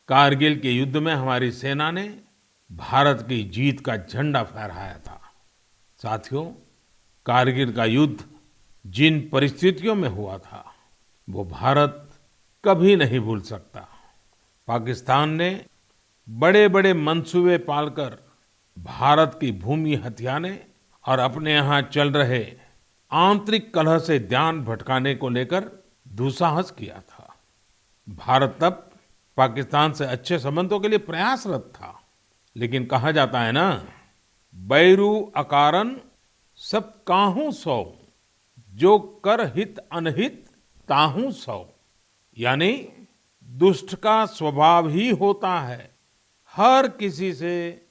कारगिल के युद्ध में हमारी सेना ने भारत की जीत का झंडा फहराया था। साथियों, कारगिल का युद्ध जिन परिस्थितियों में हुआ था, वो भारत कभी नहीं भूल सकता। पाकिस्तान ने बड़े-बड़े मंसूबे पालकर भारत की भूमि हथियाने और अपने यहाँ चल रहे आंतरिक कलह से ध्यान भटकाने को लेकर दुस्साहस किया था। भारत तब पाकिस्तान से अच्छे संबंधों के लिए प्रयासरत था, लेकिन कहा जाता है ना, बैरू अकारन सब काहू सौ, जो कर हित अनहित ताहू सौ। यानी दुष्ट का स्वभाव ही होता है हर किसी से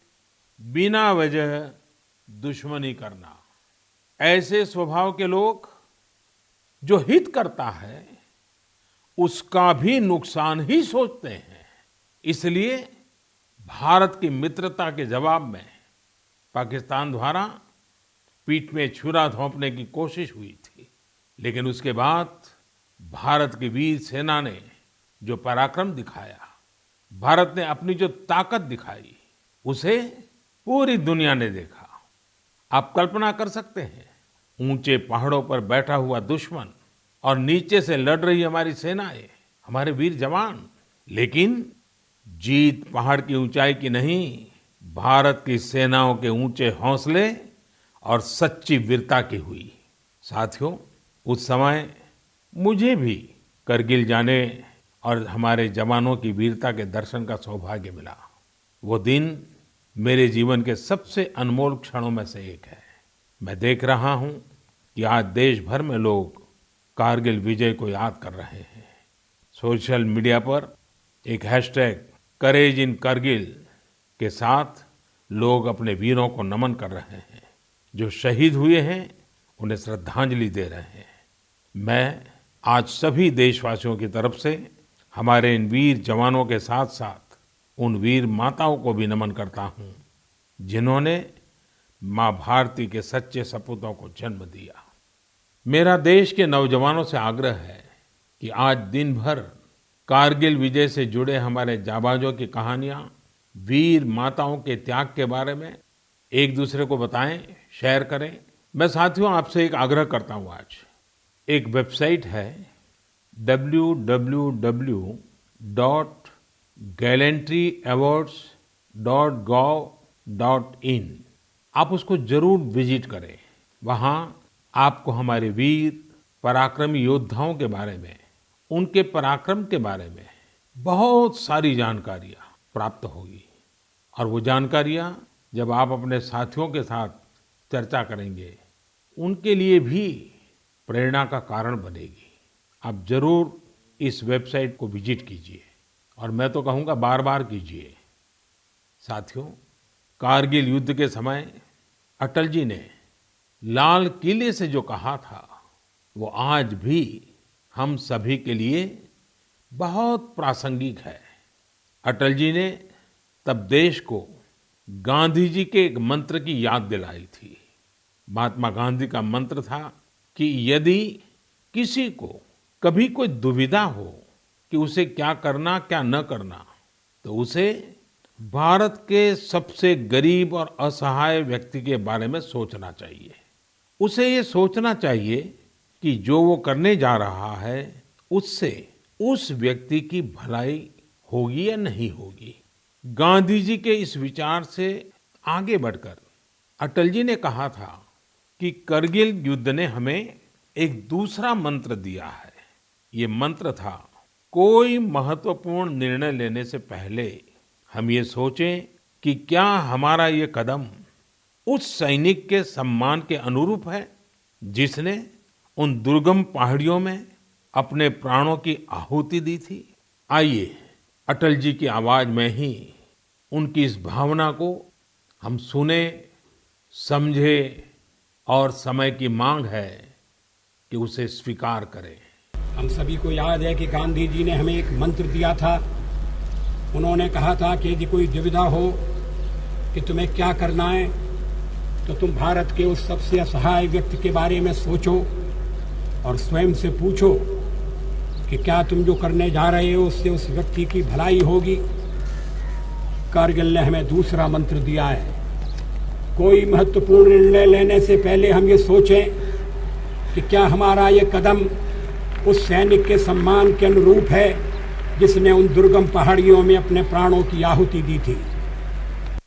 बिना वजह दुश्मनी करना। ऐसे स्वभाव के लोग जो हित करता है उसका भी नुकसान ही सोचते हैं। इसलिए भारत की मित्रता के जवाब में पाकिस्तान द्वारा पीठ में छुरा घोंपने की कोशिश हुई थी, लेकिन उसके बाद भारत की वीर सेना ने जो पराक्रम दिखाया, भारत ने अपनी जो ताकत दिखाई, उसे पूरी दुनिया ने देखा। आप कल्पना कर सकते हैं, ऊंचे पहाड़ों पर बैठा हुआ दुश्मन और नीचे से लड़ रही हमारी सेनाएं, हमारे वीर जवान। लेकिन जीत पहाड़ की ऊंचाई की नहीं, भारत की सेनाओं के ऊंचे हौसले और सच्ची वीरता की हुई। साथियों, उस समय मुझे भी करगिल जाने और हमारे जवानों की वीरता के दर्शन का सौभाग्य मिला। वो दिन मेरे जीवन के सबसे अनमोल क्षणों में से एक है। मैं देख रहा हूं कि आज देश भर में लोग कारगिल विजय को याद कर रहे हैं। सोशल मीडिया पर एक हैशटैग करेज इन करगिल के साथ लोग अपने वीरों को नमन कर रहे हैं। जो शहीद हुए हैं उन्हें श्रद्धांजलि दे रहे हैं। मैं आज सभी देशवासियों की तरफ से हमारे इन वीर जवानों के साथ साथ उन वीर माताओं को भी नमन करता हूं, जिन्होंने मां भारती के सच्चे सपूतों को जन्म दिया। मेरा देश के नौजवानों से आग्रह है कि आज दिन भर कारगिल विजय से जुड़े हमारे जाबाजों की कहानियां, वीर माताओं के त्याग के बारे में एक दूसरे को बताएं, शेयर करें। मैं साथियों आपसे एक आग्रह करता हूं। आज एक वेबसाइट है www.gallantryawards.gov.in। आप उसको जरूर विजिट करें। वहां आपको हमारे वीर पराक्रमी योद्धाओं के बारे में, उनके पराक्रम के बारे में बहुत सारी जानकारियां प्राप्त होगी। और वो जानकारियां जब आप अपने साथियों के साथ चर्चा करेंगे, उनके लिए भी प्रेरणा का कारण बनेगी। आप जरूर इस वेबसाइट को विजिट कीजिए और मैं तो कहूँगा बार बार कीजिए। साथियों, कारगिल युद्ध के समय अटल जी ने लाल किले से जो कहा था, वो आज भी हम सभी के लिए बहुत प्रासंगिक है। अटल जी ने तब देश को गांधी जी के एक मंत्र की याद दिलाई थी। महात्मा गांधी का मंत्र था कि यदि किसी को कभी कोई दुविधा हो कि उसे क्या करना क्या न करना, तो उसे भारत के सबसे गरीब और असहाय व्यक्ति के बारे में सोचना चाहिए। उसे ये सोचना चाहिए कि जो वो करने जा रहा है उससे उस व्यक्ति की भलाई होगी या नहीं होगी। गांधी जी के इस विचार से आगे बढ़कर अटल जी ने कहा था कि करगिल युद्ध ने हमें एक दूसरा मंत्र दिया है। ये मंत्र था, कोई महत्वपूर्ण निर्णय लेने से पहले हम ये सोचें कि क्या हमारा ये कदम उस सैनिक के सम्मान के अनुरूप है जिसने उन दुर्गम पहाड़ियों में अपने प्राणों की आहुति दी थी। आइए अटल जी की आवाज में ही उनकी इस भावना को हम सुने, समझे और समय की मांग है कि उसे स्वीकार करें। हम सभी को याद है कि गांधी जी ने हमें एक मंत्र दिया था। उन्होंने कहा था कि यदि कोई दुविधा हो कि तुम्हें क्या करना है, तो तुम भारत के उस सबसे असहाय व्यक्ति के बारे में सोचो और स्वयं से पूछो कि क्या तुम जो करने जा रहे हो उससे उस व्यक्ति की भलाई होगी। कारगिल ने हमें दूसरा मंत्र दिया है, कोई महत्वपूर्ण निर्णय लेने से पहले हम ये सोचें कि क्या हमारा ये कदम उस सैनिक के सम्मान के अनुरूप है जिसने उन दुर्गम पहाड़ियों में अपने प्राणों की आहुति दी थी।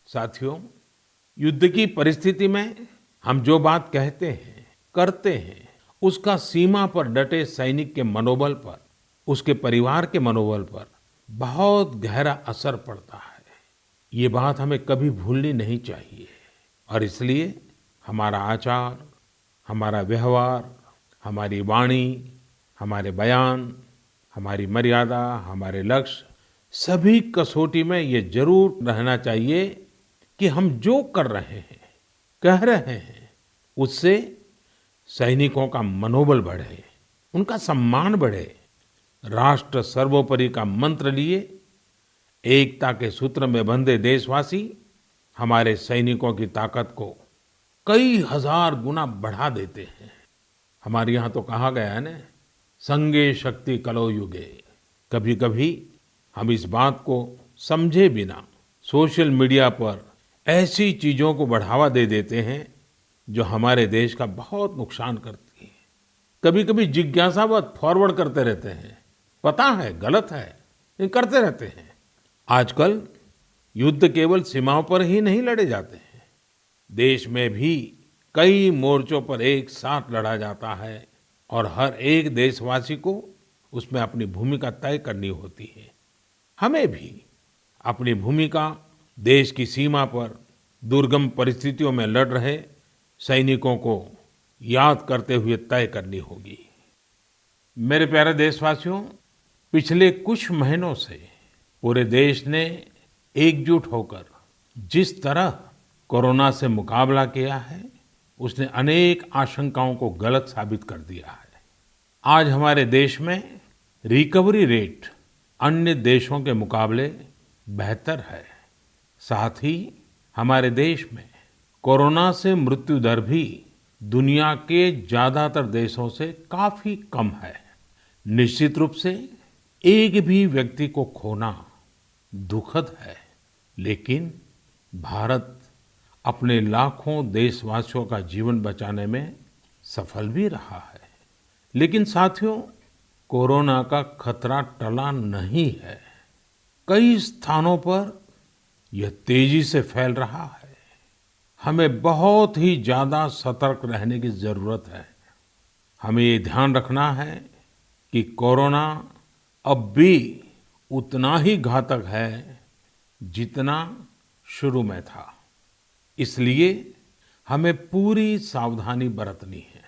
साथियों, युद्ध की परिस्थिति में हम जो बात कहते हैं, करते हैं, उसका सीमा पर डटे सैनिक के मनोबल पर, उसके परिवार के मनोबल पर बहुत गहरा असर पड़ता है। ये बात हमें कभी भूलनी नहीं चाहिए और इसलिए हमारा आचार, हमारा व्यवहार, हमारी वाणी, हमारे बयान, हमारी मर्यादा, हमारे लक्ष्य, सभी कसौटी में ये जरूर रहना चाहिए कि हम जो कर रहे हैं, कह रहे हैं, उससे सैनिकों का मनोबल बढ़े, उनका सम्मान बढ़े। राष्ट्र सर्वोपरि का मंत्र लिए एकता के सूत्र में बंधे देशवासी हमारे सैनिकों की ताकत को कई हजार गुना बढ़ा देते हैं। हमारे यहाँ तो कहा गया है ना, संगे शक्ति कलौ युगे। कभी कभी हम इस बात को समझे बिना सोशल मीडिया पर ऐसी चीजों को बढ़ावा दे देते हैं जो हमारे देश का बहुत नुकसान करती है। कभी कभी जिज्ञासावत फॉरवर्ड करते रहते हैं, पता है गलत है लेकिन करते रहते हैं। आजकल युद्ध केवल सीमाओं पर ही नहीं लड़े जाते हैं, देश में भी कई मोर्चों पर एक साथ लड़ा जाता है और हर एक देशवासी को उसमें अपनी भूमिका तय करनी होती है। हमें भी अपनी भूमिका देश की सीमा पर दुर्गम परिस्थितियों में लड़ रहे सैनिकों को याद करते हुए तय करनी होगी। मेरे प्यारे देशवासियों, पिछले कुछ महीनों से पूरे देश ने एकजुट होकर जिस तरह कोरोना से मुकाबला किया है, उसने अनेक आशंकाओं को गलत साबित कर दिया है। आज हमारे देश में रिकवरी रेट अन्य देशों के मुकाबले बेहतर है। साथ ही हमारे देश में कोरोना से मृत्यु दर भी दुनिया के ज्यादातर देशों से काफी कम है। निश्चित रूप से एक भी व्यक्ति को खोना दुखद है, लेकिन भारत अपने लाखों देशवासियों का जीवन बचाने में सफल भी रहा है। लेकिन साथियों, कोरोना का खतरा टला नहीं है। कई स्थानों पर यह तेजी से फैल रहा है। हमें बहुत ही ज्यादा सतर्क रहने की जरूरत है। हमें ये ध्यान रखना है कि कोरोना अब भी उतना ही घातक है जितना शुरू में था। इसलिए हमें पूरी सावधानी बरतनी है।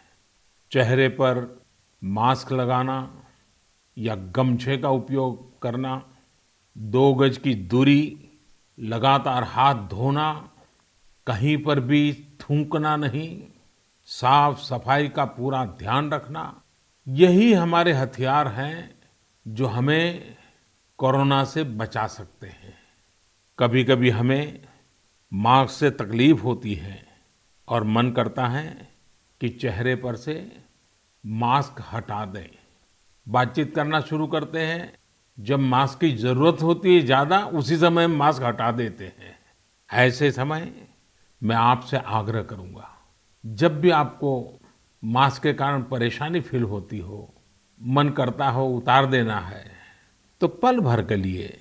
चेहरे पर मास्क लगाना या गमछे का उपयोग करना, 2 गज की दूरी, लगातार हाथ धोना, कहीं पर भी थूकना नहीं, साफ सफाई का पूरा ध्यान रखना, यही हमारे हथियार हैं जो हमें कोरोना से बचा सकते हैं। कभी कभी हमें मास्क से तकलीफ होती है और मन करता है कि चेहरे पर से मास्क हटा दें। बातचीत करना शुरू करते हैं, जब मास्क की जरूरत होती है ज्यादा, उसी समय मास्क हटा देते हैं। ऐसे समय मैं आपसे आग्रह करूंगा, जब भी आपको मास्क के कारण परेशानी फील होती हो, मन करता हो उतार देना है, तो पल भर के लिए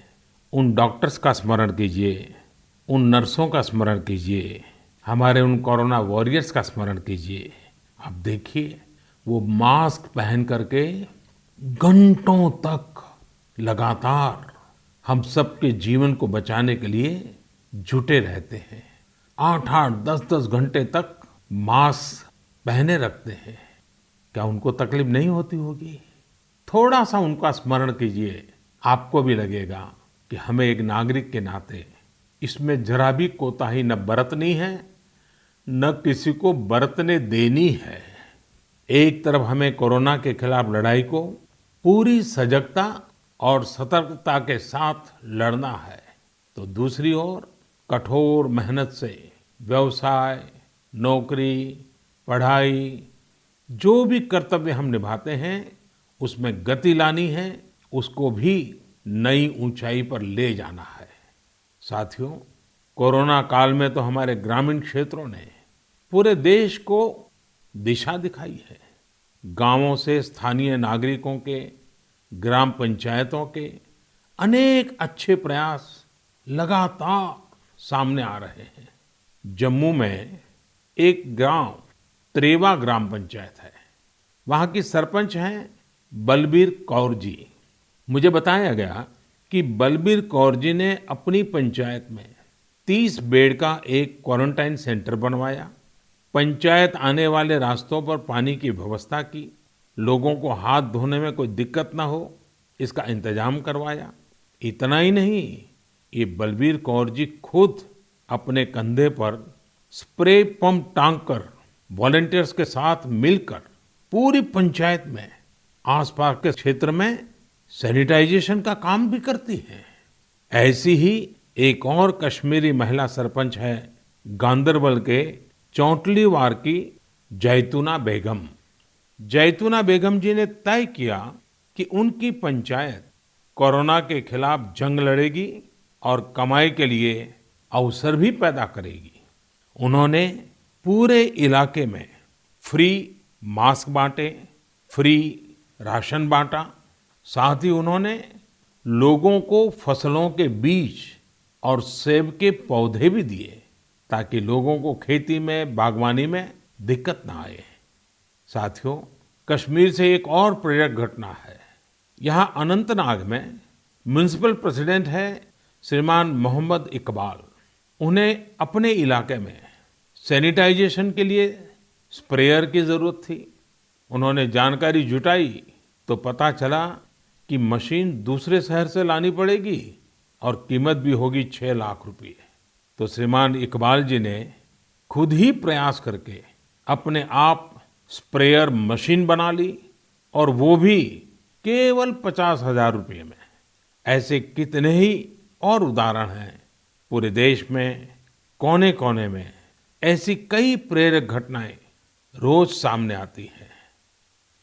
उन डॉक्टर्स का स्मरण कीजिए, उन नर्सों का स्मरण कीजिए, हमारे उन कोरोना वॉरियर्स का स्मरण कीजिए। आप देखिए, वो मास्क पहन करके घंटों तक लगातार हम सबके जीवन को बचाने के लिए जुटे रहते हैं। 8-8, 10-10 घंटे तक मास्क पहने रखते हैं। क्या उनको तकलीफ नहीं होती होगी? थोड़ा सा उनका स्मरण कीजिए, आपको भी लगेगा कि हमें एक नागरिक के नाते इसमें जरा भी कोताही न बरतनी है, न किसी को बरतने देनी है। एक तरफ हमें कोरोना के खिलाफ लड़ाई को पूरी सजगता और सतर्कता के साथ लड़ना है, तो दूसरी ओर कठोर मेहनत से व्यवसाय, नौकरी, पढ़ाई, जो भी कर्तव्य हम निभाते हैं उसमें गति लानी है, उसको भी नई ऊंचाई पर ले जाना है। साथियों, कोरोना काल में तो हमारे ग्रामीण क्षेत्रों ने पूरे देश को दिशा दिखाई है। गांवों से स्थानीय नागरिकों के, ग्राम पंचायतों के अनेक अच्छे प्रयास लगातार सामने आ रहे हैं। जम्मू में एक गांव त्रेवा ग्राम पंचायत है। वहां की सरपंच हैं बलबीर कौर जी। मुझे बताया गया कि बलबीर कौर जी ने अपनी पंचायत में 30 बेड का एक क्वारंटाइन सेंटर बनवाया। पंचायत आने वाले रास्तों पर पानी की व्यवस्था की, लोगों को हाथ धोने में कोई दिक्कत ना हो इसका इंतजाम करवाया। इतना ही नहीं, ये बलबीर कौर जी खुद अपने कंधे पर स्प्रे पंप टांग कर वॉलंटियर्स के साथ मिलकर पूरी पंचायत में आसपास के क्षेत्र में सैनिटाइजेशन का काम भी करती है। ऐसी ही एक और कश्मीरी महिला सरपंच है गांदरबल के चौंटलीवार की जैतूना बेगम। जैतूना बेगम जी ने तय किया कि उनकी पंचायत कोरोना के खिलाफ जंग लड़ेगी और कमाई के लिए अवसर भी पैदा करेगी। उन्होंने पूरे इलाके में फ्री मास्क बांटे, फ्री राशन बांटा। साथ ही उन्होंने लोगों को फसलों के बीज और सेब के पौधे भी दिए ताकि लोगों को खेती में, बागवानी में दिक्कत ना आए। साथियों, कश्मीर से एक और प्रेरक घटना है। यहाँ अनंतनाग में म्युनिसिपल प्रेसिडेंट है श्रीमान मोहम्मद इकबाल। उन्हें अपने इलाके में सैनिटाइजेशन के लिए स्प्रेयर की जरूरत थी। उन्होंने जानकारी जुटाई तो पता चला कि मशीन दूसरे शहर से लानी पड़ेगी और कीमत भी होगी 6 लाख रुपए। तो श्रीमान इकबाल जी ने खुद ही प्रयास करके अपने आप स्प्रेयर मशीन बना ली और वो भी केवल 50,000 रुपये में। ऐसे कितने ही और उदाहरण हैं। पूरे देश में कोने कोने में ऐसी कई प्रेरक घटनाएं रोज सामने आती हैं।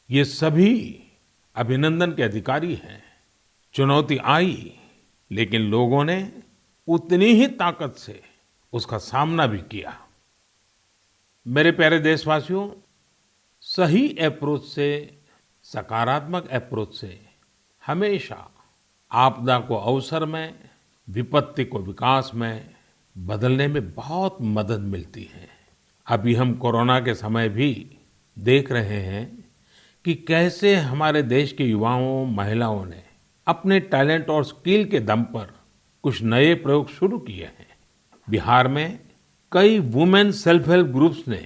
ये सभी अभिनंदन के अधिकारी हैं। चुनौती आई लेकिन लोगों ने उतनी ही ताकत से उसका सामना भी किया। मेरे प्यारे देशवासियों, सही अप्रोच से, सकारात्मक अप्रोच से हमेशा आपदा को अवसर में, विपत्ति को विकास में बदलने में बहुत मदद मिलती है। अभी हम कोरोना के समय भी देख रहे हैं कि कैसे हमारे देश के युवाओं, महिलाओं ने अपने टैलेंट और स्किल के दम पर कुछ नए प्रयोग शुरू किए हैं। बिहार में कई वुमेन सेल्फ हेल्प ग्रुप्स ने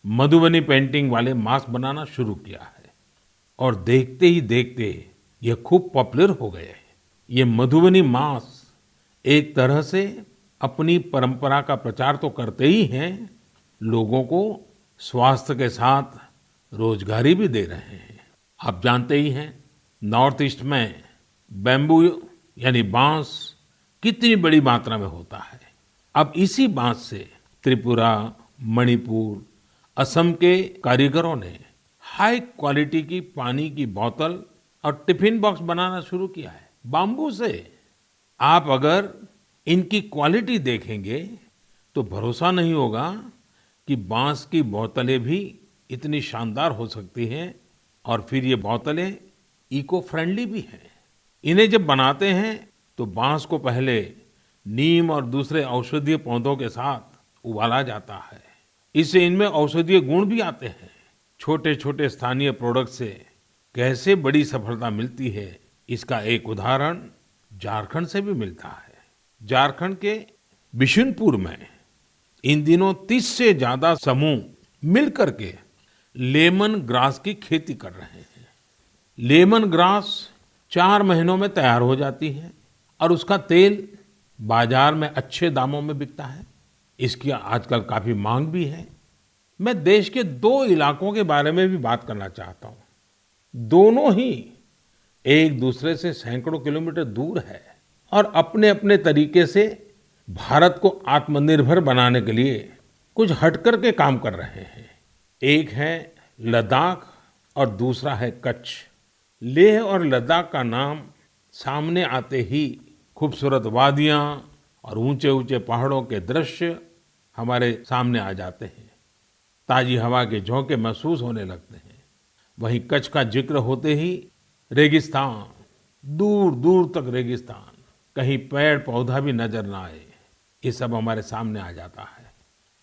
मधुबनी पेंटिंग वाले मास्क बनाना शुरू किया है और देखते ही देखते ये खूब पॉपुलर हो गए। ये मधुबनी मास्क एक तरह से अपनी परंपरा का प्रचार तो करते ही हैं, लोगों को स्वास्थ्य के साथ रोजगारी भी दे रहे हैं। आप जानते ही हैं, नॉर्थ ईस्ट में बैम्बू यानी बांस कितनी बड़ी मात्रा में होता है। अब इसी बांस से त्रिपुरा, मणिपुर, असम के कारीगरों ने हाई क्वालिटी की पानी की बोतल और टिफिन बॉक्स बनाना शुरू किया है बाम्बू से। आप अगर इनकी क्वालिटी देखेंगे तो भरोसा नहीं होगा कि बांस की बोतलें भी इतनी शानदार हो सकती हैं और फिर ये बोतलें इको फ्रेंडली भी हैं। इन्हें जब बनाते हैं तो बांस को पहले नीम और दूसरे औषधीय पौधों के साथ उबाला जाता है। इससे इनमें औषधीय गुण भी आते हैं। छोटे छोटे स्थानीय प्रोडक्ट से कैसे बड़ी सफलता मिलती है, इसका एक उदाहरण झारखंड से भी मिलता है। झारखंड के बिशुनपुर में इन दिनों 30 से ज्यादा समूह मिलकर के लेमन ग्रास की खेती कर रहे हैं। लेमन ग्रास 4 महीनों में तैयार हो जाती है और उसका तेल बाजार में अच्छे दामों में बिकता है। इसकी आजकल काफी मांग भी है। मैं देश के 2 इलाकों के बारे में भी बात करना चाहता हूं। दोनों ही एक दूसरे से सैकड़ों किलोमीटर दूर है और अपने अपने तरीके से भारत को आत्मनिर्भर बनाने के लिए कुछ हटकर के काम कर रहे हैं। एक है लद्दाख और दूसरा है कच्छ। लेह और लद्दाख का नाम सामने आते ही खूबसूरत वादियां और ऊंचे ऊंचे पहाड़ों के दृश्य हमारे सामने आ जाते हैं। ताजी हवा के झोंके महसूस होने लगते हैं। वहीं कच्छ का जिक्र होते ही रेगिस्तान, दूर दूर तक रेगिस्तान, कहीं पेड़ पौधा भी नजर ना आए, ये सब हमारे सामने आ जाता है।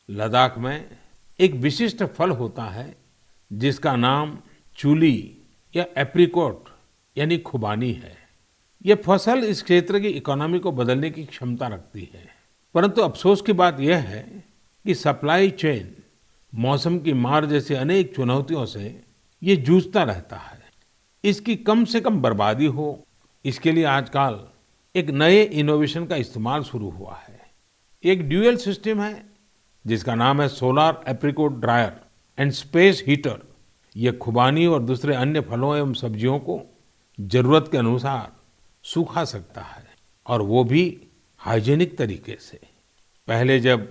लद्दाख में एक विशिष्ट फल होता है जिसका नाम चूली या एप्रिकॉट यानी खुबानी है। ये फसल इस क्षेत्र की इकोनॉमी को बदलने की क्षमता रखती है। परंतु अफसोस की बात यह है कि सप्लाई चेन, मौसम की मार जैसी अनेक चुनौतियों से ये जूझता रहता है। इसकी कम से कम बर्बादी हो, इसके लिए आजकल एक नए इनोवेशन का इस्तेमाल शुरू हुआ है। एक ड्यूअल सिस्टम है जिसका नाम है solar apricot dryer and space heater. ये खुबानी और दूसरे अन्य फलों एवं सब्जियों को जरूरत के अनुसार सुखा सकता है, और वो भी हाइजीनिक तरीके से। पहले जब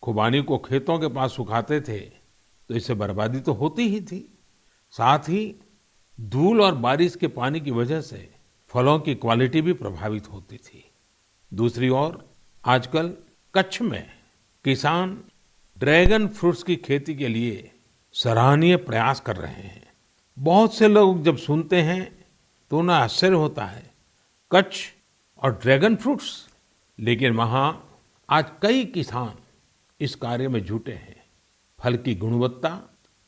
खुबानी को खेतों के पास सुखाते थे तो इससे बर्बादी तो होती ही थी, साथ ही धूल और बारिश के पानी की वजह से फलों की क्वालिटी भी प्रभावित होती थी। दूसरी ओर आजकल कच्छ में किसान ड्रैगन फ्रूट्स की खेती के लिए सराहनीय प्रयास कर रहे हैं। बहुत से लोग जब सुनते हैं तो उन्हें आश्चर्य होता है, कच्छ और ड्रैगन फ्रूट्स, लेकिन वहाँ आज कई किसान इस कार्य में जुटे हैं। फल की गुणवत्ता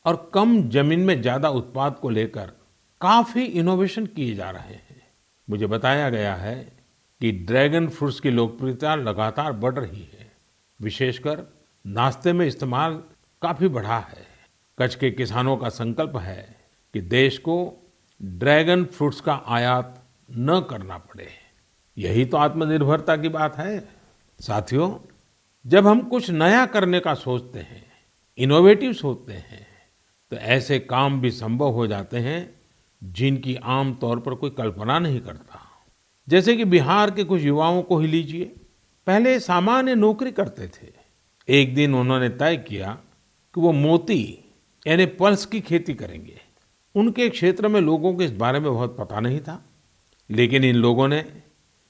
और कम जमीन में ज्यादा उत्पाद को लेकर काफी इनोवेशन किए जा रहे हैं। मुझे बताया गया है कि ड्रैगन फ्रूट्स की लोकप्रियता लगातार बढ़ रही है, विशेषकर नाश्ते में इस्तेमाल काफी बढ़ा है। कच्छ के किसानों का संकल्प है कि देश को ड्रैगन फ्रूट्स का आयात न करना पड़े। यही तो आत्मनिर्भरता की बात है। साथियों, जब हम कुछ नया करने का सोचते हैं, इनोवेटिव सोचते हैं, तो ऐसे काम भी संभव हो जाते हैं जिनकी आम तौर पर कोई कल्पना नहीं करता। जैसे कि बिहार के कुछ युवाओं को ही लीजिए। पहले सामान्य नौकरी करते थे। एक दिन उन्होंने तय किया कि वो मोती यानी पल्स की खेती करेंगे। उनके क्षेत्र में लोगों को इस बारे में बहुत पता नहीं था, लेकिन इन लोगों ने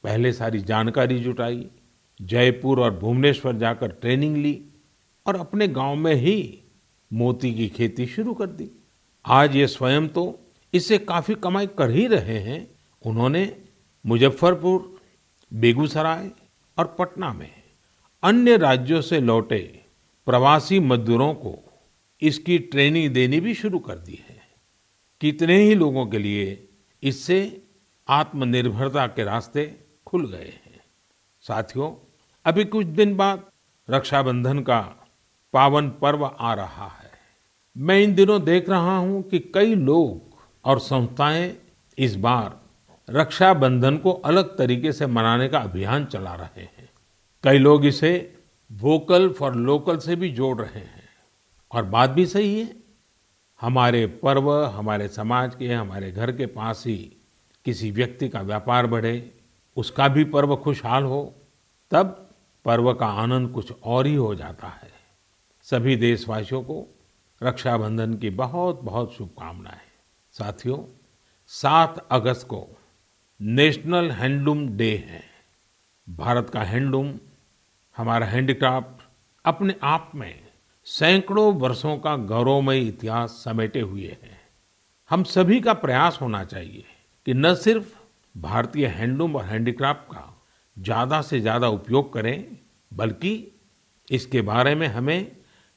पहले सारी जानकारी जुटाई, जयपुर और भुवनेश्वर जाकर ट्रेनिंग ली और अपने गांव में ही मोती की खेती शुरू कर दी। आज ये स्वयं तो इससे काफी कमाई कर ही रहे हैं। उन्होंने मुजफ्फरपुर, बेगूसराय और पटना में अन्य राज्यों से लौटे प्रवासी मजदूरों को इसकी ट्रेनिंग देनी भी शुरू कर दी है। कितने ही लोगों के लिए इससे आत्मनिर्भरता के रास्ते खुल गए हैं। साथियों, अभी कुछ दिन बाद रक्षाबंधन का पावन पर्व आ रहा है। मैं इन दिनों देख रहा हूं कि कई लोग और संस्थाएं इस बार रक्षाबंधन को अलग तरीके से मनाने का अभियान चला रहे हैं। कई लोग इसे वोकल फॉर लोकल से भी जोड़ रहे हैं, और बात भी सही है। हमारे पर्व हमारे समाज के, हमारे घर के पास ही किसी व्यक्ति का व्यापार बढ़े, उसका भी पर्व खुशहाल हो, तब पर्व का आनंद कुछ और ही हो जाता है। सभी देशवासियों को रक्षाबंधन की बहुत बहुत शुभकामनाएं। साथियों, 7 अगस्त को नेशनल हैंडलूम डे है। भारत का हैंडलूम, हमारा हैंडीक्राफ्ट अपने आप में सैकड़ों वर्षों का गौरवमयी इतिहास समेटे हुए हैं। हम सभी का प्रयास होना चाहिए कि न सिर्फ भारतीय हैंडलूम और हैंडीक्राफ्ट का ज्यादा से ज्यादा उपयोग करें, बल्कि इसके बारे में हमें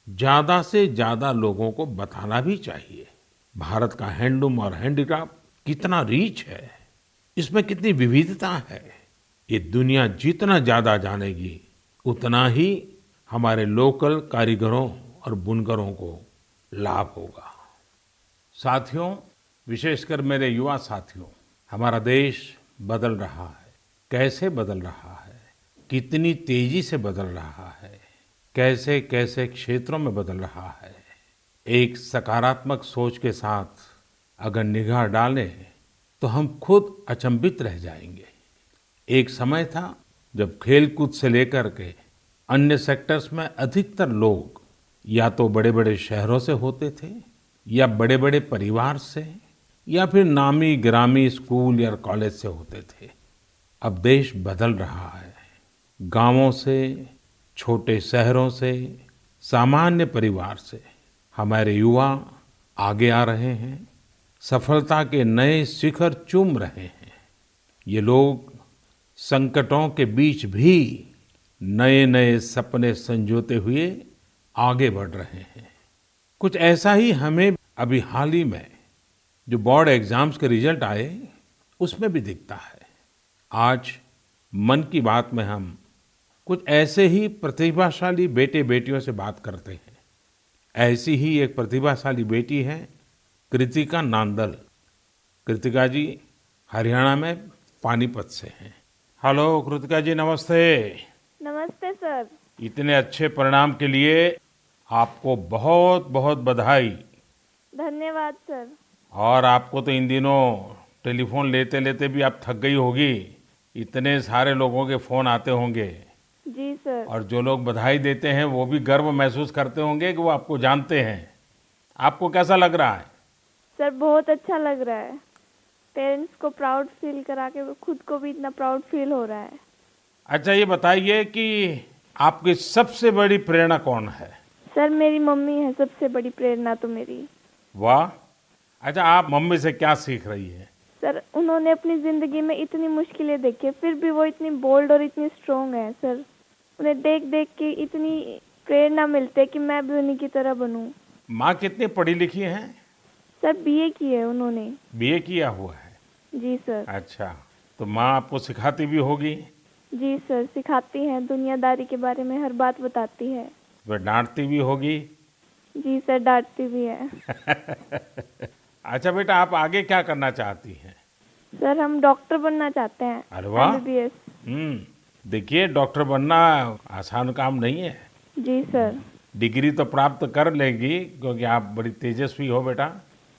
ज्यादा से ज्यादा लोगों को बताना भी चाहिए। भारत का हैंडलूम और हैंडीक्राफ्ट कितना रिच है, इसमें कितनी विविधता है, ये दुनिया जितना ज्यादा जानेगी उतना ही हमारे लोकल कारीगरों और बुनकरों को लाभ होगा। साथियों, विशेषकर मेरे युवा साथियों, हमारा देश बदल रहा है। कैसे बदल रहा है, कितनी तेजी से बदल रहा है, कैसे कैसे क्षेत्रों में बदल रहा है। एक सकारात्मक सोच के साथ अगर निगाह डालें तो हम खुद अचंभित रह जाएंगे। एक समय था जब खेलकूद से लेकर के अन्य सेक्टर्स में अधिकतर लोग या तो बड़े बड़े शहरों से होते थे या बड़े बड़े परिवार से या फिर नामी गिरामी स्कूल या कॉलेज से होते थे। अब देश बदल रहा है। गांवों से, छोटे शहरों से, सामान्य परिवार से हमारे युवा आगे आ रहे हैं, सफलता के नए शिखर चूम रहे हैं। ये लोग संकटों के बीच भी नए नए सपने संजोते हुए आगे बढ़ रहे हैं। कुछ ऐसा ही हमें अभी हाल ही में जो बोर्ड एग्जाम्स के रिजल्ट आए उसमें भी दिखता है। आज मन की बात में हम कुछ ऐसे ही प्रतिभाशाली बेटे बेटियों से बात करते हैं। ऐसी ही एक प्रतिभाशाली बेटी है कृतिका नांदल। कृतिका जी हरियाणा में पानीपत से हैं। हेलो कृतिका जी, नमस्ते। नमस्ते सर। इतने अच्छे परिणाम के लिए आपको बहुत बहुत बधाई। धन्यवाद सर। और आपको तो इन दिनों टेलीफोन लेते लेते भी आप थक गई होगी, इतने सारे लोगों के फोन आते होंगे। जी सर। और जो लोग बधाई देते हैं वो भी गर्व महसूस करते होंगे कि वो आपको जानते हैं। आपको कैसा लग रहा है? सर बहुत अच्छा लग रहा है। पेरेंट्स को प्राउड फील करा के खुद को भी इतना प्राउड फील हो रहा है। अच्छा, ये बताइए कि आपकी सबसे बड़ी प्रेरणा कौन है? सर मेरी मम्मी है सबसे बड़ी प्रेरणा तो मेरी। वाह। अच्छा, आप मम्मी से क्या सीख रही है? सर उन्होंने अपनी जिंदगी में इतनी मुश्किलें देखी फिर भी वो इतनी बोल्ड और इतनी स्ट्रोंग है। सर उन्हें देख देख के इतनी प्रेरणा मिलती है कि मैं भी उन्हीं की तरह बनूं। माँ कितनी पढ़ी लिखी हैं? सर बीए की है उन्होंने। बीए किया हुआ है? जी सर। अच्छा, तो माँ आपको सिखाती भी होगी? जी सर, सिखाती हैं, दुनियादारी के बारे में हर बात बताती है। वह डांटती भी होगी? जी सर, डांटती भी है। अच्छा बेटा, आप आगे क्या करना चाहती हैं? सर हम डॉक्टर बनना चाहते हैं। अरे वाह। एमबीबीएस। देखिए, डॉक्टर बनना आसान काम नहीं है। जी सर। डिग्री तो प्राप्त कर लेगी क्योंकि आप बड़ी तेजस्वी हो बेटा,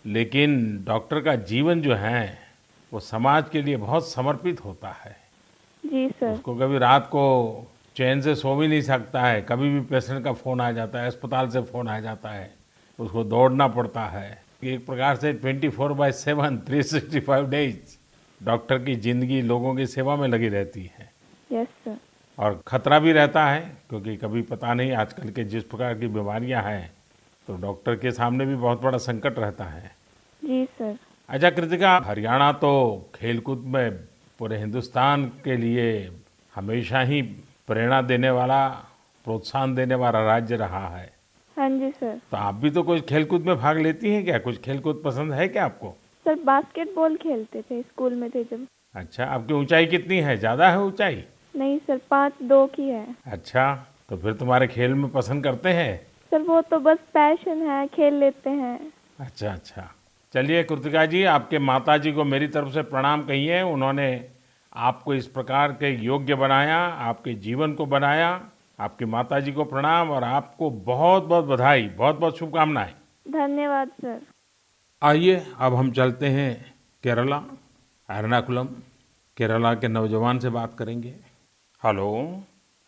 लेकिन डॉक्टर का जीवन जो है वो समाज के लिए बहुत समर्पित होता है। जी सर। उसको कभी रात को चैन से सो भी नहीं सकता है, कभी भी पेशेंट का फ़ोन आ जाता है, अस्पताल से फ़ोन आ जाता है, उसको दौड़ना पड़ता है। एक प्रकार से 24/7 365 डेज डॉक्टर की ज़िंदगी लोगों की सेवा में लगी रहती है। Yes sir. और खतरा भी रहता है क्योंकि कभी पता नहीं आजकल के जिस प्रकार की बीमारियां हैं, तो डॉक्टर के सामने भी बहुत बड़ा संकट रहता है। जी सर। अच्छा कृतिका, हरियाणा तो खेलकूद में पूरे हिंदुस्तान के लिए हमेशा ही प्रेरणा देने वाला, प्रोत्साहन देने वाला राज्य रहा है। हाँ जी सर। तो आप भी तो कुछ खेलकूद में भाग लेती हैं क्या? कुछ खेलकूद पसंद है क्या आपको? सर बास्केटबॉल खेलते थे स्कूल में थे जब। अच्छा, आपकी ऊंचाई कितनी है? ज़्यादा है ऊंचाई? नहीं सर, 5'2" की है। अच्छा, तो फिर तुम्हारे खेल में पसंद करते हैं? सर वो तो बस पैशन है, खेल लेते हैं। अच्छा अच्छा। चलिए कृतिका जी, आपके माता जी को मेरी तरफ से प्रणाम कहिए। उन्होंने आपको इस प्रकार के योग्य बनाया, आपके जीवन को बनाया। आपकी माता जी को प्रणाम और आपको बहुत बहुत बधाई, बहुत बहुत शुभकामनाएं। धन्यवाद सर। आइए अब हम चलते हैं केरला, एर्नाकुलम। केरला के नौजवान से बात करेंगे। हेलो।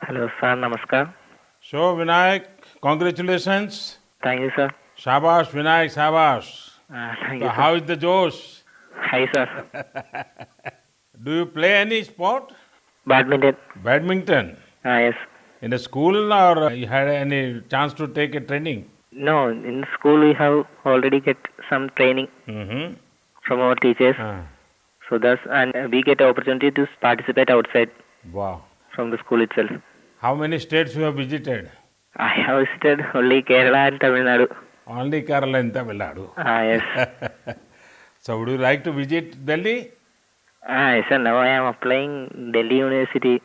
हेलो सर, नमस्कार। So Vinayak, congratulations. Thank you sir. शाबाश विनायक, शाबाश। Thank So you how sir. is the Josh? Hi sir. Do you play any sport? Badminton. Badminton? Yes. In a school or you had any chance to take a training? No, in school we have already get some training Mm-hmm. From our teachers, so thus and we get an opportunity to participate outside Wow. from the school itself. How many states you have visited? I have visited only Kerala and Tamil Nadu. Only Kerala and Tamil Nadu. Yes. So would you like to visit Delhi? Yes sir, now I am applying Delhi University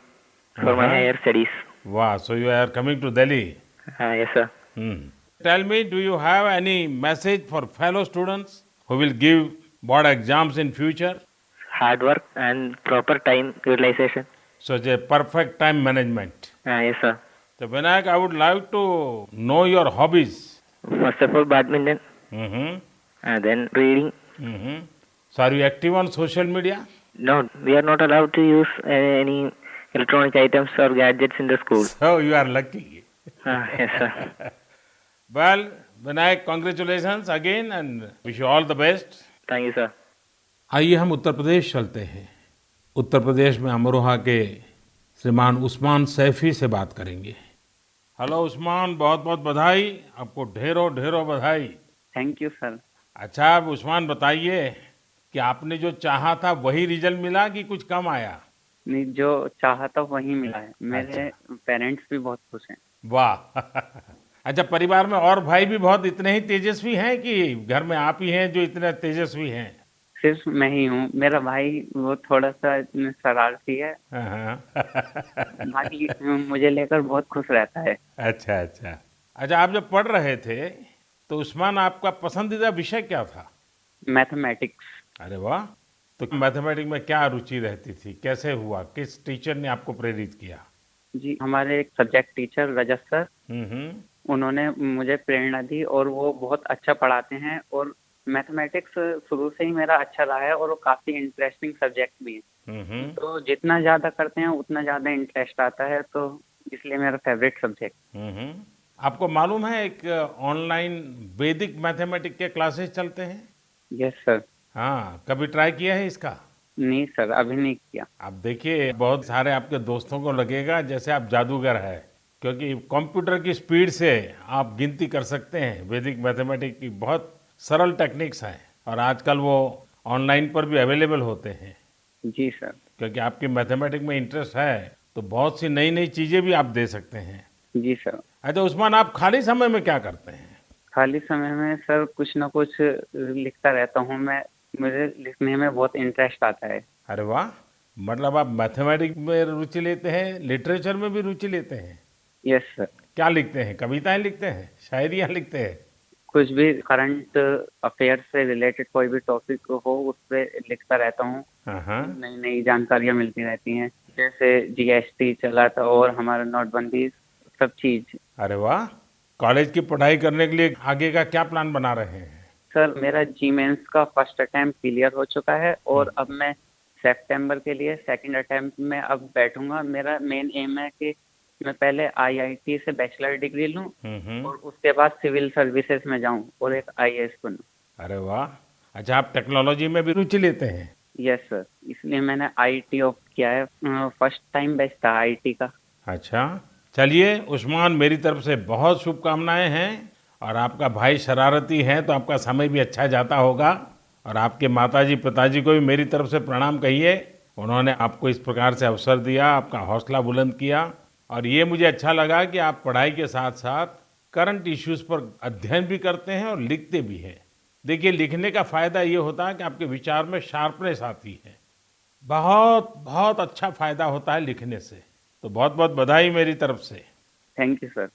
for my higher studies. Wow. So you are coming to Delhi. Yes sir. Tell me, do you have any message for fellow students who will give board exams in future? Hard work and proper time utilization. Such a perfect time management. Yes sir. So Vinayak, I would like to know your hobbies. First of all, badminton, Mm-hmm. and then reading. Mm-hmm. So are you active on social media? No, we are not allowed to use any electronic items or gadgets in the school. So you are lucky. Yes, sir. Well, Vinayak, congratulations again and wish you all the best. Thank you, sir. आइए हम उत्तर प्रदेश चलते हैं। उत्तर प्रदेश में अमरोहा के श्रीमान उस्मान सैफी से बात करेंगे। हेलो उस्मान, बहुत बहुत बधाई, आपको ढेरों ढेरों बधाई। Thank you sir. अच्छा, अब उस्मान बताइए कि आपने जो चाहा था वही रिजल्ट मिला कि कुछ कम आया? नहीं, जो चाहा था वही मिला है। मेरे पेरेंट्स भी बहुत खुश हैं। वाह अच्छा, परिवार में और भाई भी बहुत इतने ही तेजस्वी हैं कि घर में आप ही हैं जो इतने तेजस्वी हैं? सिर्फ मैं ही हूँ। मेरा भाई वो थोड़ा सा शरारती है, हाँ। बाकी मुझे लेकर बहुत खुश रहता है। अच्छा अच्छा अच्छा, आप जब पढ़ रहे थे तो उस्मान आपका पसंदीदा विषय क्या था? मैथमेटिक्स। अरे वाह, तो मैथमेटिक्स में क्या रुचि रहती थी, कैसे हुआ, किस टीचर ने आपको प्रेरित किया? जी, हमारे एक सब्जेक्ट टीचर रजत सर, हम्म। उन्होंने मुझे प्रेरणा दी और वो बहुत अच्छा पढ़ाते हैं और मैथमेटिक्स शुरू से ही मेरा अच्छा रहा है और वो काफ़ी इंटरेस्टिंग सब्जेक्ट भी है। हम्म। तो जितना ज़्यादा करते हैं उतना ज़्यादा इंटरेस्ट आता है, तो इसलिए मेरा फेवरेट सब्जेक्ट। हम्म। आपको मालूम है एक ऑनलाइन वैदिक मैथमेटिक्स के क्लासेस चलते हैं? Yes sir. हाँ, कभी ट्राई किया है इसका? नहीं सर, अभी नहीं किया। आप देखिए, बहुत सारे आपके दोस्तों को लगेगा जैसे आप जादूगर है, क्योंकि कंप्यूटर की स्पीड से आप गिनती कर सकते हैं। वैदिक मैथमेटिक्स की बहुत सरल टेक्निक्स हैं और आजकल वो ऑनलाइन पर भी अवेलेबल होते हैं। जी सर। क्योंकि आपकी मैथमेटिक्स में इंटरेस्ट है तो बहुत सी नई नई चीजें भी आप दे सकते हैं। जी सर। अच्छा उस्मान, आप खाली समय में क्या करते हैं? खाली समय में सर कुछ ना कुछ लिखता रहता हूँ मैं। मुझे लिखने में बहुत इंटरेस्ट आता है। अरे वाह, मतलब आप मैथमेटिक्स में रुचि लेते हैं, लिटरेचर में भी रुचि लेते हैं? Yes sir. क्या लिखते हैं? कविताएं लिखते हैं, शायरियां लिखते हैं? कुछ भी करंट अफेयर से रिलेटेड कोई भी टॉपिक हो उस पर लिखता रहता हूँ। हाँ। नई नई जानकारियाँ मिलती रहती हैं, जैसे जीएसटी चला था और हमारा नोटबंदी, सब चीज। अरे वाह, कॉलेज की पढ़ाई करने के लिए आगे का क्या प्लान बना रहे हैं? सर मेरा जी मेंस का फर्स्ट अटेम्प्ट क्लियर हो चुका है और अब मैं सितंबर के लिए सेकंड अटेम्प्ट में अब बैठूंगा। मेरा मेन एम है कि मैं पहले आईआईटी से बैचलर डिग्री लूं और उसके बाद सिविल सर्विसेज में जाऊं और एक आईएएस बनूं। अरे वाह, अच्छा आप टेक्नोलॉजी में भी रुचि लेते हैं? यस सर, इसलिए मैंने आईटी ऑप्ट किया है। फर्स्ट टाइम बैच था आईटी का। अच्छा, चलिए उस्मान, मेरी तरफ से बहुत शुभकामनाएं हैं। और आपका भाई शरारती है तो आपका समय भी अच्छा जाता होगा। और आपके माताजी पिताजी को भी मेरी तरफ से प्रणाम कहिए, उन्होंने आपको इस प्रकार से अवसर दिया, आपका हौसला बुलंद किया। और ये मुझे अच्छा लगा कि आप पढ़ाई के साथ साथ करंट इश्यूज पर अध्ययन भी करते हैं और लिखते भी हैं। देखिए, लिखने का फायदा ये होता है कि आपके विचार में शार्पनेस आती है। बहुत बहुत अच्छा फायदा होता है लिखने से। तो बहुत बहुत बधाई मेरी तरफ से। Thank you sir.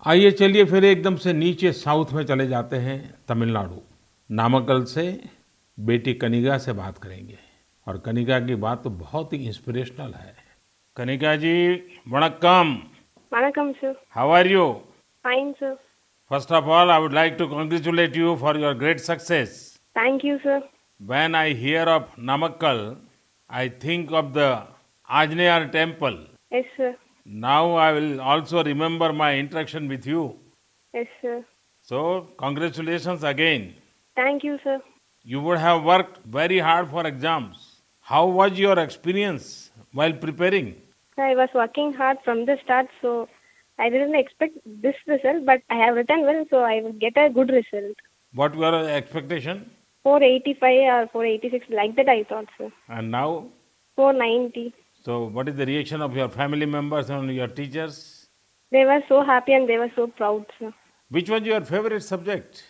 आइए चलिए फिर एकदम से नीचे साउथ में चले जाते हैं, तमिलनाडु। नामक्कल से बेटी कनिका से बात करेंगे। और कनिका की बात तो बहुत ही इंस्पिरेशनल है। कनिका जी, वणक्कम। वणक्कम sir. How are you? Fine sir. First of all, I would like to congratulate you for your great success. Thank you sir. When I hear of Namakkal, I think of the Anjaneya temple. Yes sir. Now I will also remember my interaction with you. Yes sir. So, congratulations again. Thank you sir. You would have worked very hard for exams. How was your experience while preparing? I was working hard from the start, so I didn't expect this result, but I have written well, so I will get a good result. What were your expectation? 485 or 486, like that I thought, sir. And now? 490. So, what is the reaction of your family members and your teachers? They were so happy and they were so proud, sir. Which was your favorite subject?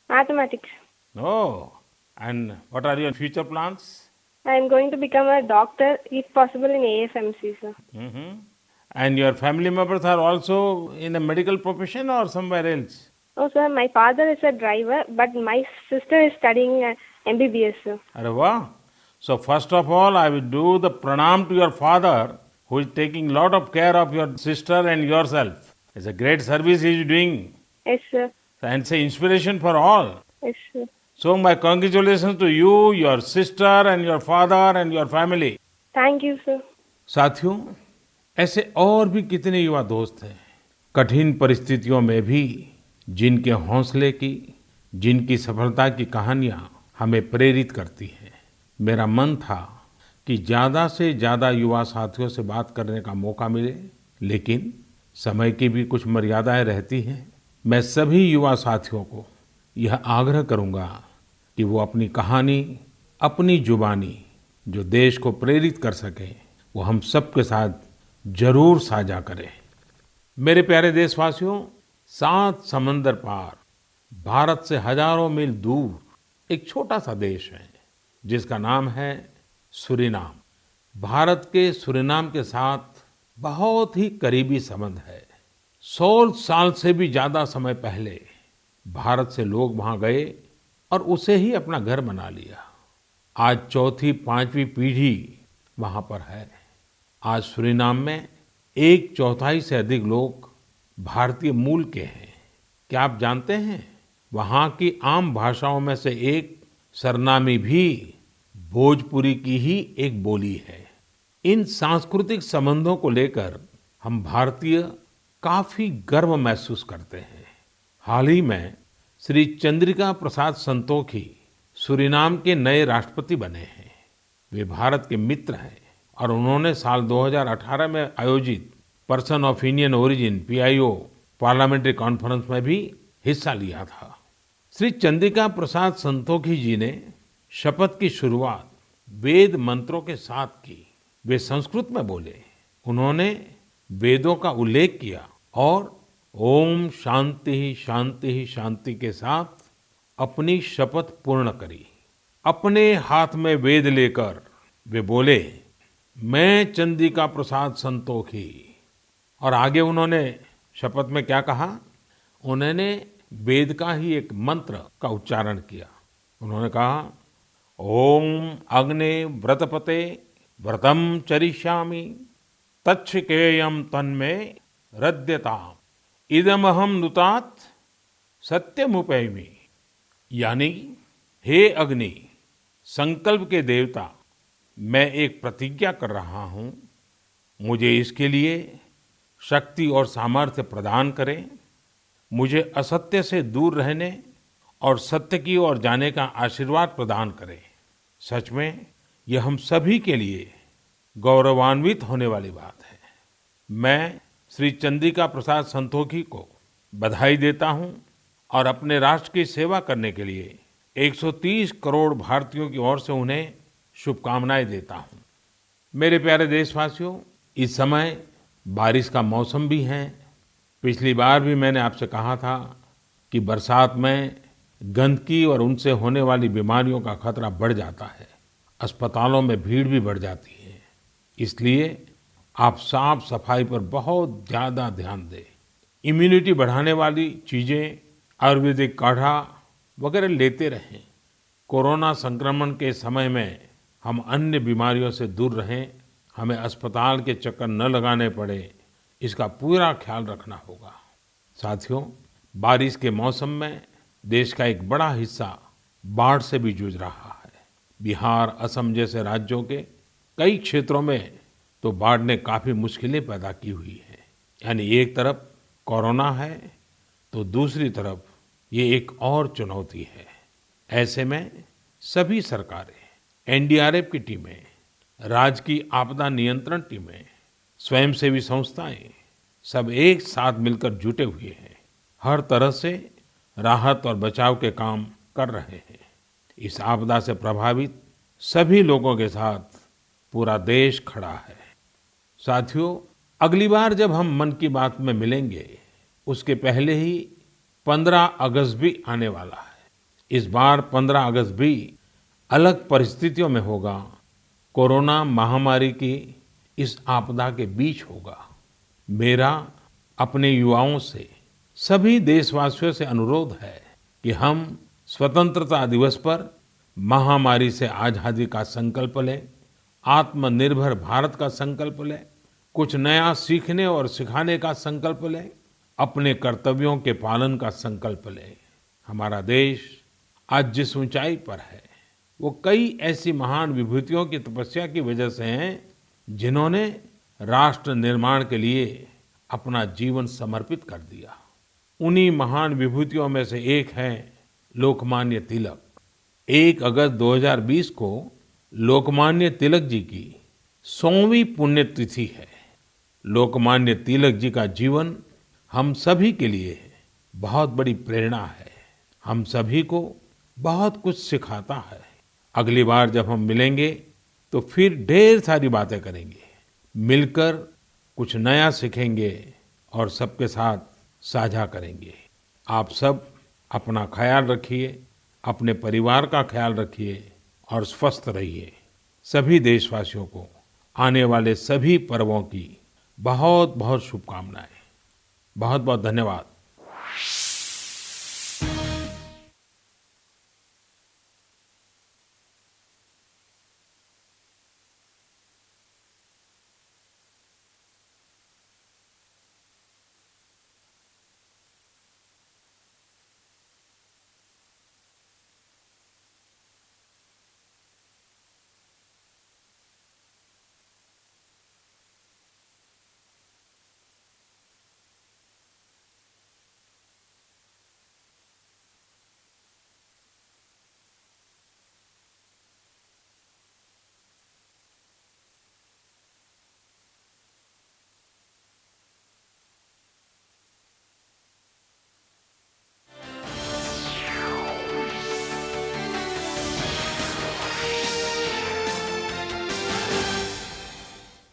Mathematics. Oh, and what are your future plans? I am going to become a doctor, if possible, in AFMC, sir. Mm-hmm. And your family members are also in a medical profession or somewhere else? Oh, sir, my father is a driver, but my sister is studying MBBS, sir. Arre wow. So first of all, I will do the pranam to your father, who is taking lot of care of your sister and yourself. It's a great service he is doing. Yes, sir. And it's an inspiration for all. Yes, sir. So my congratulations to you, your sister and your father and your family. Thank you, sir. साथियों, ऐसे और भी कितने युवा दोस्त हैं, कठिन परिस्थितियों में भी जिनके हौसले की, जिनकी सफलता की कहानियां हमें प्रेरित करती हैं। मेरा मन था कि ज्यादा से ज्यादा युवा साथियों से बात करने का मौका मिले, लेकिन समय की भी कुछ मर्यादाएं रहती हैं। मैं सभी युवा साथियों को यह आग्रह करूंगा कि वो अपनी कहानी, अपनी जुबानी जो देश को प्रेरित कर सके, वो हम सबके साथ जरूर साझा करें। मेरे प्यारे देशवासियों, 7 समंदर पार भारत से हजारों मील दूर एक छोटा सा देश है जिसका नाम है सूरीनाम। भारत के सूरीनाम के साथ बहुत ही करीबी संबंध है। 100 साल से भी ज्यादा समय पहले भारत से लोग वहां गए और उसे ही अपना घर बना लिया। आज चौथी, 5वीं पीढ़ी वहां पर है। आज सूरीनाम में 1/4 से अधिक लोग भारतीय मूल के हैं। क्या आप जानते हैं, वहां की आम भाषाओं में से एक सरनामी भी भोजपुरी की ही एक बोली है। इन सांस्कृतिक संबंधों को लेकर हम भारतीय काफी गर्व महसूस करते हैं। हाल ही में श्री चंद्रिका प्रसाद संतोखी सूरीनाम के नए राष्ट्रपति बने हैं। वे भारत के मित्र हैं और उन्होंने साल 2018 में आयोजित person of Indian origin PIO parliamentary conference में भी हिस्सा लिया था। श्री चंद्रिका प्रसाद संतोखी जी ने शपथ की शुरुआत वेद मंत्रों के साथ की। वे संस्कृत में बोले, उन्होंने वेदों का उल्लेख किया और ओम शांति शांति शांति के साथ अपनी शपथ पूर्ण करी। अपने हाथ में वेद लेकर वे बोले, मैं चंद्रिका प्रसाद संतोखी। और आगे उन्होंने शपथ में क्या कहा, उन्होंने वेद का ही एक मंत्र का उच्चारण किया। उन्होंने कहा, ओम अग्ने व्रतपते व्रतम चरिष्यामि तच्छकेयम तन्मे रद्यताम इदमहम नुतात सत्यमुपैमि। यानी, हे अग्नि, संकल्प के देवता, मैं एक प्रतिज्ञा कर रहा हूं, मुझे इसके लिए शक्ति और सामर्थ्य प्रदान करें। मुझे असत्य से दूर रहने और सत्य की ओर जाने का आशीर्वाद प्रदान करें। सच में यह हम सभी के लिए गौरवान्वित होने वाली बात है। मैं श्री चंद्रिका प्रसाद संतोखी को बधाई देता हूं और अपने राष्ट्र की सेवा करने के लिए 130 करोड़ भारतीयों की ओर से उन्हें शुभकामनाएं देता हूं। मेरे प्यारे देशवासियों, इस समय बारिश का मौसम भी है। पिछली बार भी मैंने आपसे कहा था कि बरसात में गंदगी और उनसे होने वाली बीमारियों का खतरा बढ़ जाता है, अस्पतालों में भीड़ भी बढ़ जाती है। इसलिए आप साफ सफाई पर बहुत ज्यादा ध्यान दें। इम्यूनिटी बढ़ाने वाली चीजें, आयुर्वेदिक काढ़ा वगैरह लेते रहें। कोरोना संक्रमण के समय में हम अन्य बीमारियों से दूर रहें, हमें अस्पताल के चक्कर न लगाने पड़े, इसका पूरा ख्याल रखना होगा। साथियों, बारिश के मौसम में देश का एक बड़ा हिस्सा बाढ़ से भी जूझ रहा है। बिहार, असम जैसे राज्यों के कई क्षेत्रों में तो बाढ़ ने काफी मुश्किलें पैदा की हुई है। यानी एक तरफ कोरोना है तो दूसरी तरफ ये एक और चुनौती है। ऐसे में सभी सरकारें, NDRF की टीमें, राज्य की आपदा नियंत्रण टीमें, स्वयंसेवी संस्थाएं सब एक साथ मिलकर जुटे हुए हैं। हर तरह से राहत और बचाव के काम कर रहे हैं। इस आपदा से प्रभावित सभी लोगों के साथ पूरा देश खड़ा है। साथियों, अगली बार जब हम मन की बात में मिलेंगे, उसके पहले ही 15 अगस्त भी आने वाला है। इस बार 15 अगस्त भी अलग परिस्थितियों में होगा। कोरोना महामारी की इस आपदा के बीच होगा। मेरा अपने युवाओं से, सभी देशवासियों से अनुरोध है कि हम स्वतंत्रता दिवस पर महामारी से आजादी का संकल्प लें, आत्मनिर्भर भारत का संकल्प लें, कुछ नया सीखने और सिखाने का संकल्प लें, अपने कर्तव्यों के पालन का संकल्प लें। हमारा देश आज जिस ऊंचाई पर है, वो कई ऐसी महान विभूतियों की तपस्या की वजह से हैं जिन्होंने राष्ट्र निर्माण के लिए अपना जीवन समर्पित कर दिया। उन्हीं महान विभूतियों में से एक है लोकमान्य तिलक। 1 अगस्त 2020 को लोकमान्य तिलक जी की 100वीं पुण्यतिथि है। लोकमान्य तिलक जी का जीवन हम सभी के लिए बहुत बड़ी प्रेरणा है, हम सभी को बहुत कुछ सिखाता है। अगली बार जब हम मिलेंगे तो फिर ढेर सारी बातें करेंगे, मिलकर कुछ नया सीखेंगे और सबके साथ साझा करेंगे। आप सब अपना ख्याल रखिए, अपने परिवार का ख्याल रखिए और स्वस्थ रहिए। सभी देशवासियों को आने वाले सभी पर्वों की बहुत बहुत शुभकामनाएं। बहुत बहुत धन्यवाद।